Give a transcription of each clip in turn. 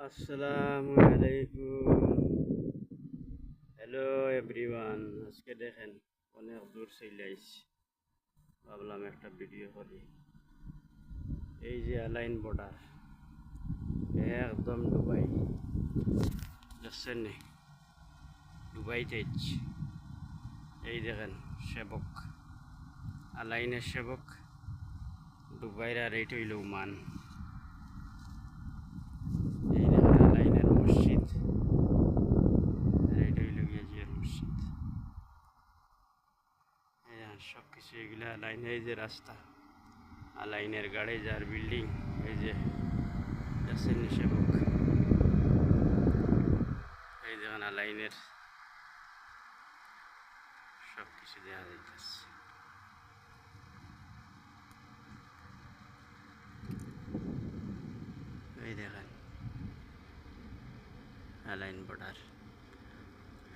আসসালামু আলাইকুম। Hello everyone, আজকে দেখেন অনেক দূর চলে আইছি। ভাবলাম একটা ভিডিও করি। এই যে আলাইন বর্ডার, একদম দুবাই, দেখছেন নি? দুবাই যাইছি। এই দেখেন সেবক, আলাইনের সেবক, দুবাইর আর এইটা হইল ওমান। এই দেখেন আলাইনের মসজিদ, আর এইটা হইল গিয়ে মসজিদ। সব কিছু এগুলা আলাইন। এই যে রাস্তা, আলাইনের গাড়ি, যার বিল্ডিং, এই যে দেখছেন নি সেবক। এই দেখেন আলাইনের সব কিছু দেখা যাইতেছে। এই দেখেন আলাইন বর্ডার,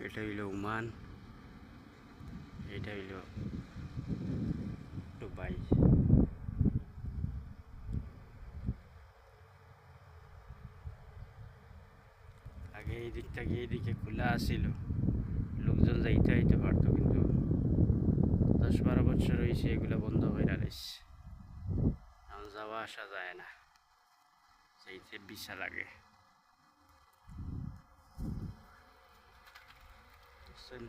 এটা হইল ওমান, এটা হইল দুবাই। আগে এই দিকটা গিয়ে এদিকে খোলা আসিল, লোকজন যাইতে আইতে পারতো, কিন্তু 10-12 বছর হয়েছে এগুলো বন্ধ হয়ে রয়েছে। এখন যাওয়া আসা যায় না, যাইতে ভিসা লাগে। বুঝছেন?